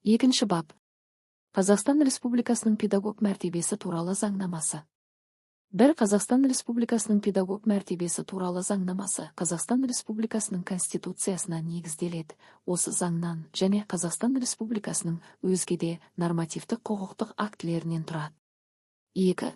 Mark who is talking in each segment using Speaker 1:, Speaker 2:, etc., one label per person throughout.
Speaker 1: Екінші бап. Қазақстан Республикасының педагог мәртебесі туралы заңнамасы. Қазақстан Республикасының педагог мәртебесі туралы заңнамасы Қазақстан Республикасының Конституциясына негізделеді. Осы заңнан және Қазақстан Республикасының өзге де нормативтік құқықтық актілерінен тұрады. 2.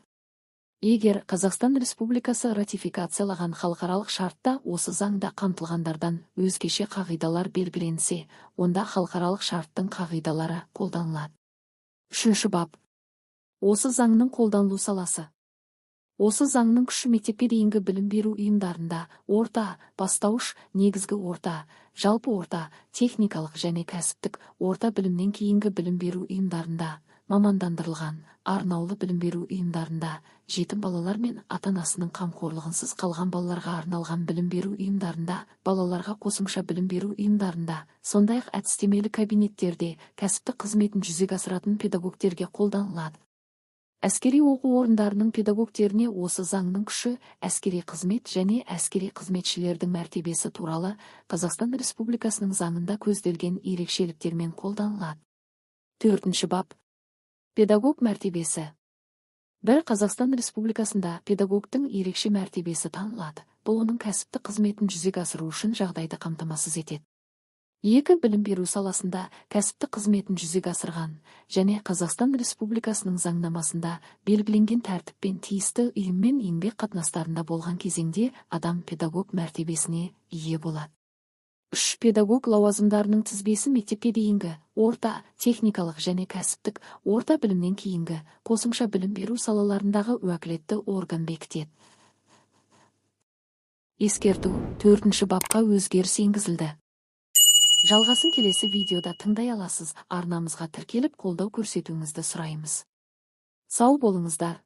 Speaker 1: Егер Қазақстан Республикасы ратификациялаған халықаралық шартта осы заңда қамтылғандардан өзгеше қағидалар белгіленсе, онда халықаралық шарттың қағидалары қолданылады. 3. бап. Осы заңның қолданылу саласы. Осы заңның күші мектепке дейінгі білім беру ұйымдарында, орта, бастауыш, негізгі орта, жалпы орта, техникалық және кәсіптік орта білімнен кейінгі білім беру ұйымдарында, мамандандырылған, арнаулы білім беру ұйымдарында, жетім балалар мен ата-анасының қамқорлығынсыз қалған балаларға арналған білім беру ұйымдарында, балаларға қосымша білім беру ұйымдарында, сондай-ақ әдістемелі кабинеттерде кәсіптік қызметін жүзеге асыратын педагогтерге қолданылады. Әскери оқу орындарының педагогтеріне осы заңның күші әскери қызмет және әскери қызметшілердің мәртебесі туралы Қазақстан Республикасының заңында көзделген ерекшеліктермен қолданылады. 4. бап. Педагог мәртебесі. Қазақстан Республикасында педагогтың ерекше мәртебесі танылады. Бұл оның кәсіптік қызметін жүзеге асыру үшін жағдайды қамтамасыз етеді. 2. Білім беру саласында кәсіптік қызметін жүзеге асырған және Қазақстан Республикасының заңнамасында белгіленген тәртіппен тиісті ұйыммен еңбек қатынастарында болған кезеңде адам педагог мәртебесіне ие болады. 3. Педагог лауазымдарының тізбесі мектепке дейінгі, орта, техникалық және кәсіптік орта білімнен кейінгі қосымша білім беру салаларындағы уәкілетті орган бекітеді. Ескерту: 4. бапқа өзгеріс енгізілді. Жалғасын келесі видеода тыңдай аласыз. Арнамызға тіркеліп қолдау көрсетуіңізді сұраймыз. Сау болыңыздар.